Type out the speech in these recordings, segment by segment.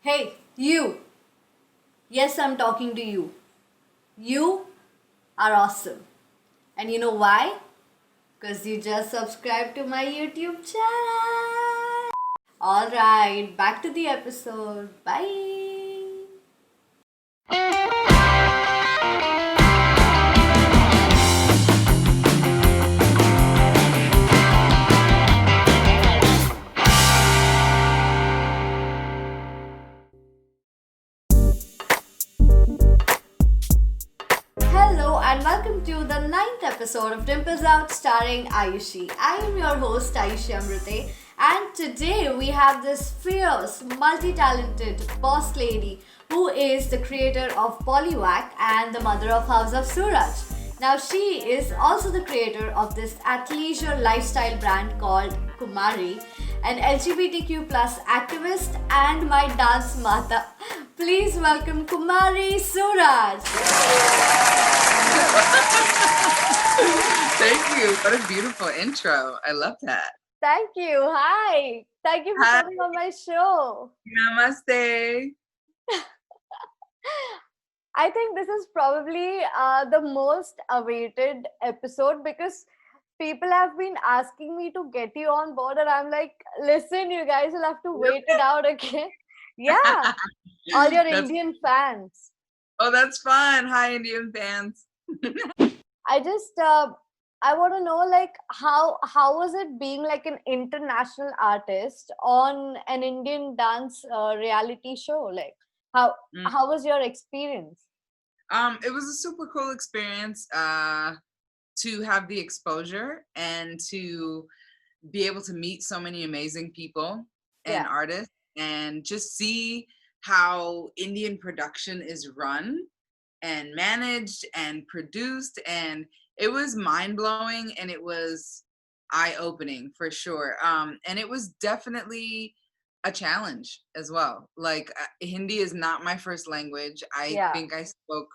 Hey, you! Yes, I'm talking to you. You are awesome. And you know why? Because you just subscribed to my YouTube channel. Alright, back to the episode. Bye. Hello and welcome to the ninth episode of Dimples Out starring Ayushi. I am your host Ayushi Amrute, and today we have this fierce, multi-talented boss lady who is the creator of Poliwag and the mother of House of Suraj. Now she is also the creator of this athleisure lifestyle brand called Kumari, an LGBTQ plus activist and my dance mata. Please welcome Kumari Suraj. Thank you. What a beautiful intro. I love that. Thank you. Hi. Thank you for Hi. coming on my show. Namaste. I think this is probably the most awaited episode because people have been asking me to get you on board, and I'm like, listen, you guys will have to wait it out, okay? Yeah, all your That's Indian fans. that's fun. Hi, Indian fans. I just I want to know like how was it being like an international artist on an Indian dance reality show? Like how Mm. how was your experience? It was a super cool experience to have the exposure and to be able to meet so many amazing people and Yeah, artists and just see how Indian production is run and managed and produced, and it was mind-blowing and it was eye-opening for sure. And it was definitely a challenge as well. Like Hindi is not my first language. I yeah. think I spoke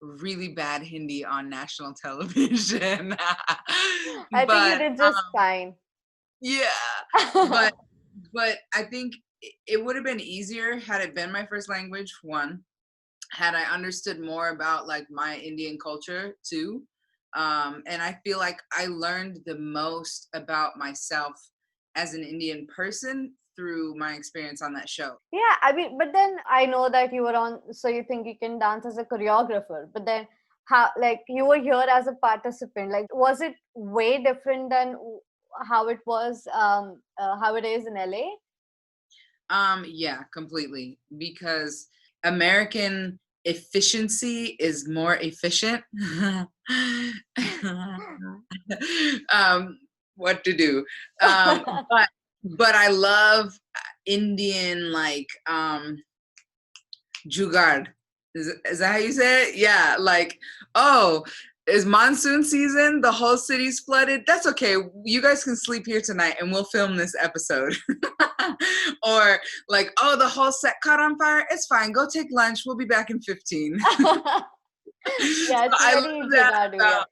really bad Hindi on national television. I think you But did just fine. yeah, but but I think it would have been easier had it been my first language, one, had I understood more about like my Indian culture too. And I feel like I learned the most about myself as an Indian person through my experience on that show. Yeah, I mean, but then I know that you were on, so you think you can dance as a choreographer, but then how, like, you were here as a participant, like, was it way different than how it was, how it is in LA? Yeah, completely. Because American efficiency is more efficient. um, what to do? But I love Indian like jugaad. Is that how you say it? Yeah, like, oh, is monsoon season, the whole city's flooded. That's okay. You guys can sleep here tonight and we'll film this episode. Or like, oh, the whole set caught on fire. It's fine. Go take lunch. We'll be back in 15. Yeah, So it's I very love that Jagadu, yeah. about,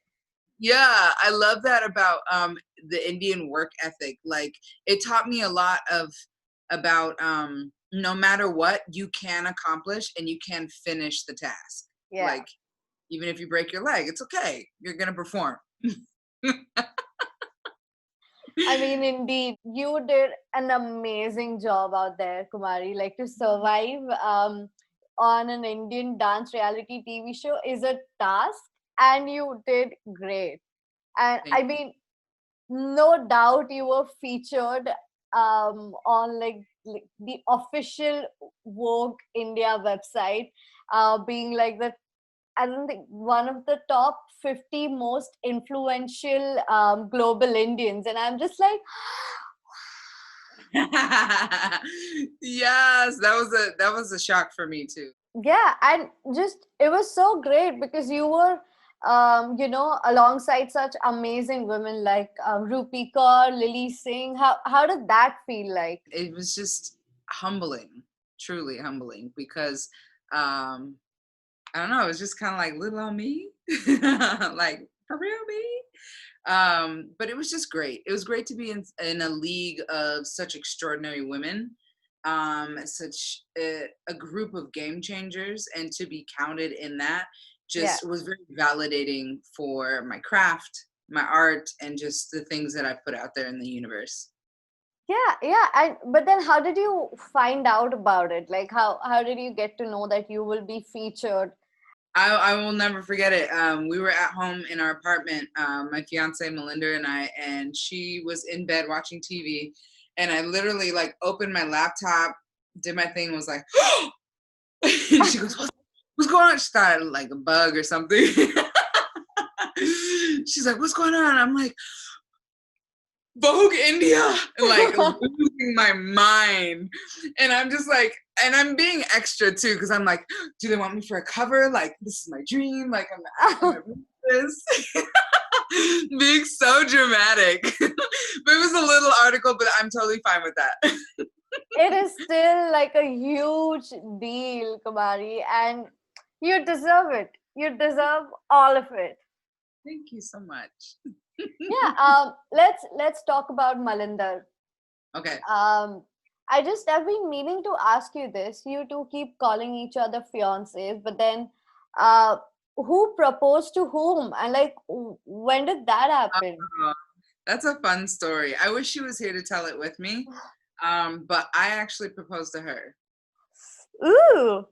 yeah, I love that about the Indian work ethic. Like it taught me a lot of about no matter what you can accomplish and you can finish the task. Yeah. Like even if you break your leg, it's okay. You're gonna perform. I mean, indeed, you did an amazing job out there, Kumari. Like to survive on an Indian dance reality TV show is a task, and you did great. And I Thank you. mean, no doubt you were featured on like the official Vogue India website, being like the I don't think one of the top 50 most influential global Indians. And I'm just like, Yes, that was a shock for me too. yeah. And just, it was so great because you were, alongside such amazing women like Rupi Kaur, Lily Singh. How did that feel like? It was just humbling, truly humbling, because um I don't know, it was just kind of like little on me. Like for real me. But it was just great. It was great to be in a league of such extraordinary women such a group of game changers, and to be counted in that Yeah. just was very validating for my craft, my art, and just the things that I put out there in the universe. Yeah. But then how did you find out about it? Like how did you get to know that you will be featured? I will never forget it. We were at home in our apartment, my fiance Melinda and I, and she was in bed watching TV, and I literally like opened my laptop, did my thing, was like, and she goes, what's going on? She thought it was like a bug or something. She's like, what's going on? I'm like, Vogue India, and like losing my mind. And I'm just like, and I'm being extra too, because I'm like, do they want me for a cover? Like, this is my dream. Like, I'm this. Being so dramatic. But it was a little article, but I'm totally fine with that. It is still like a huge deal, Kumari, and you deserve it. You deserve all of it. Thank you so much. Yeah. Let's talk about Malinder. Okay. I've been meaning to ask you this. You two keep calling each other fiancés, but then who proposed to whom? And like when did that happen? That's a fun story. I wish she was here to tell it with me. But I actually proposed to her. Ooh.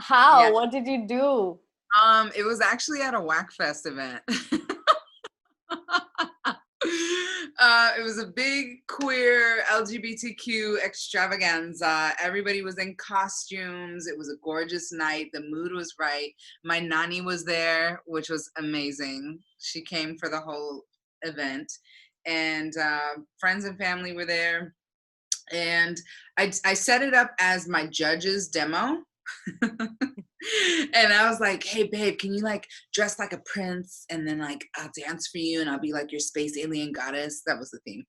How? Yeah. What did you do? It was actually at a Whackfest event. It was a big queer LGBTQ extravaganza. Everybody was in costumes. It was a gorgeous night. The mood was right. My nani was there, which was amazing. She came for the whole event, and friends and family were there. And I set it up as my judge's demo. And I was like, hey babe, can you like dress like a prince, and then like I'll dance for you and I'll be like your space alien goddess. That was the theme.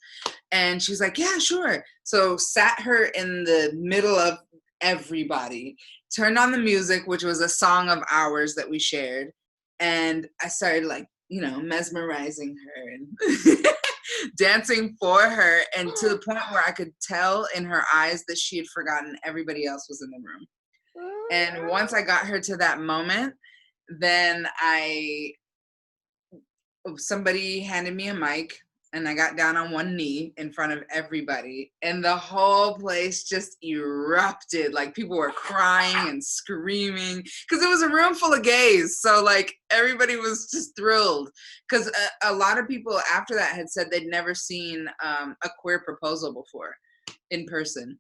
And she's like, yeah, sure. So sat her in the middle of everybody, turned on the music, which was a song of ours that we shared, and I started like, you know, mesmerizing her and dancing for her, and to the point where I could tell in her eyes that she had forgotten everybody else was in the room. And once I got her to that moment, then somebody handed me a mic, and I got down on one knee in front of everybody, and the whole place just erupted. Like people were crying and screaming because it was a room full of gays. So like everybody was just thrilled, because a lot of people after that had said they'd never seen a queer proposal before in person.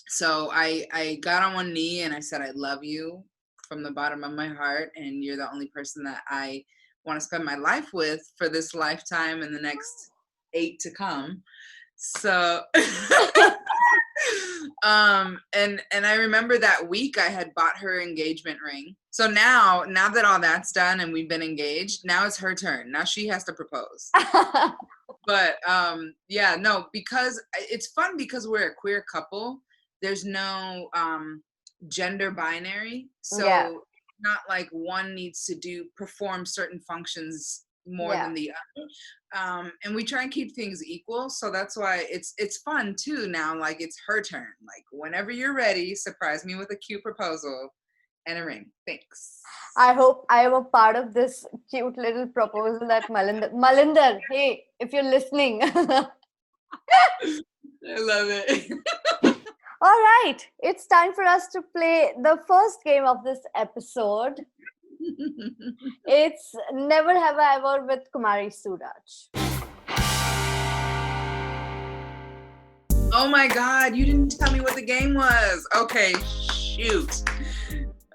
So I got on one knee and I said, I love you from the bottom of my heart, and you're the only person that I want to spend my life with for this lifetime and the next 8 to come. So and I remember that week I had bought her engagement ring. So now that all that's done and we've been engaged, now it's her turn. Now she has to propose. But yeah, no, because it's fun because we're a queer couple. There's no gender binary. So Yeah. not like one needs to perform certain functions more than the other. And we try and keep things equal. So that's why it's fun too now. Like it's her turn. Like whenever you're ready, surprise me with a cute proposal and a ring. Thanks. I hope I am a part of this cute little proposal that Malinder, hey, if you're listening. I love it. All right, it's time for us to play the first game of this episode. It's Never Have I Ever with Kumari Suraj. Oh my God, you didn't tell me what the game was. Okay, shoot.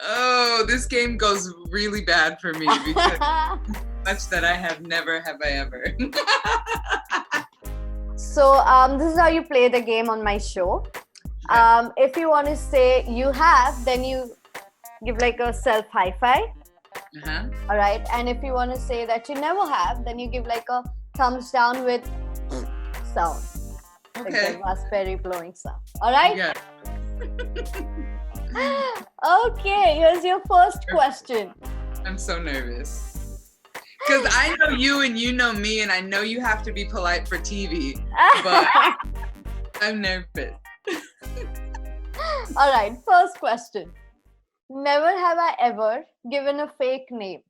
Oh, this game goes really bad for me because much that I have never have I ever. So this is how you play the game on my show. If you want to say you have, then you give like a self high five. All right. And if you want to say that you never have, then you give like a thumbs down with sound. Okay. Like the raspberry blowing sound. All right. Yeah. Okay. Here's your first question. I'm so nervous. Because I know you and you know me, and I know you have to be polite for TV, but I'm nervous. All right, first question. Never have I ever given a fake name.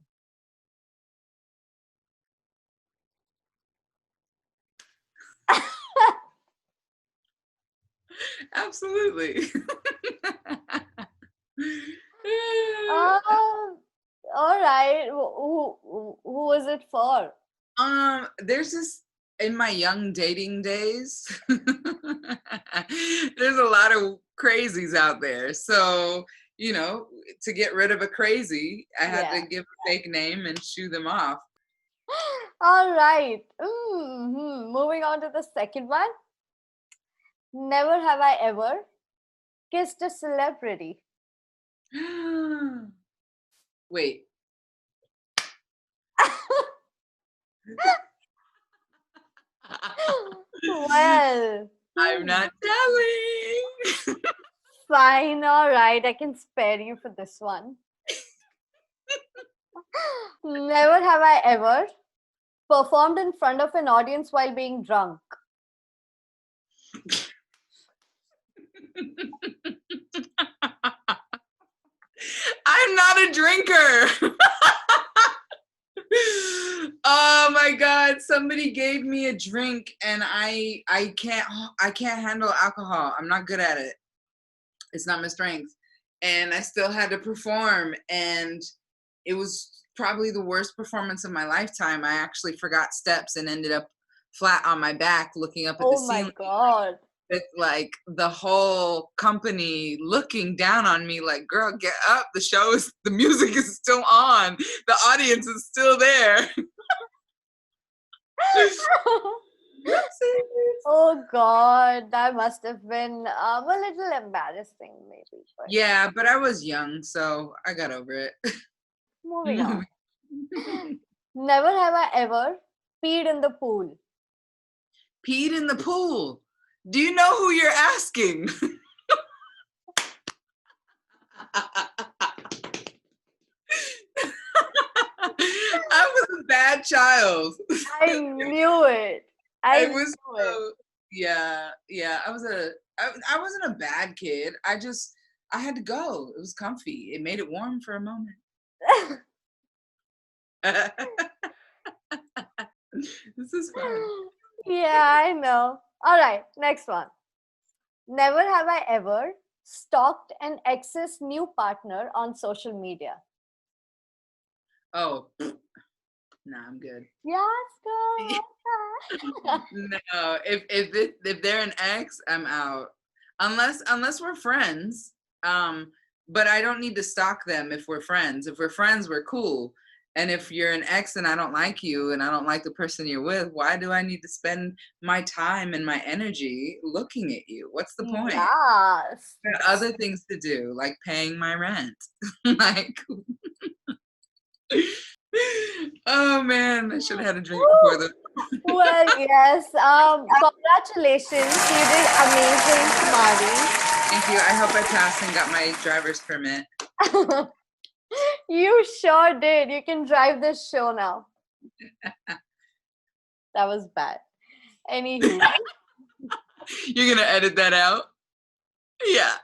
Absolutely. Um, all right. Who was it for? There's this in my young dating days. There's a lot of crazies out there. So, to get rid of a crazy, I had Yeah. to give a fake name and shoo them off. All right. Moving on to the second one. Never have I ever kissed a celebrity. Wait. Well, I'm not telling. fine. All right. I can spare you for this one. Never have I ever performed in front of an audience while being drunk. I'm not a drinker. Oh my god, somebody gave me a drink and I can't handle alcohol. I'm not good at it. It's not my strength. And I still had to perform, and it was probably the worst performance of my lifetime. I actually forgot steps and ended up flat on my back looking up at the Oh my ceiling god. with like the whole company looking down on me like, girl, get up, the music is still on, the audience is still there. Oh god, that must have been a little embarrassing, maybe. But Yeah, but I was young, so I got over it. moving on. Never have I ever peed in the pool. Peed in the pool. Do you know who you're asking? I was a bad child. I knew it. I knew it. Yeah. I wasn't a bad kid. I had to go. It was comfy. It made it warm for a moment. This is fun. Yeah, I know. All right, next one. Never have I ever stalked an ex's new partner on social media. Oh, nah, I'm good. Yes, girl. No, if they're an ex, I'm out. Unless we're friends. But I don't need to stalk them if we're friends. If we're friends, we're cool. And if you're an ex and I don't like you and I don't like the person you're with, why do I need to spend my time and my energy looking at you? What's the point? Yes. There are other things to do, like paying my rent. Like, oh man, I should have had a drink before this. Well, yes. Congratulations. You did amazing, Mari. Thank you. I hope I passed and got my driver's permit. You sure did. You can drive this show now. That was bad. Anywho. You're gonna edit that out? Yeah.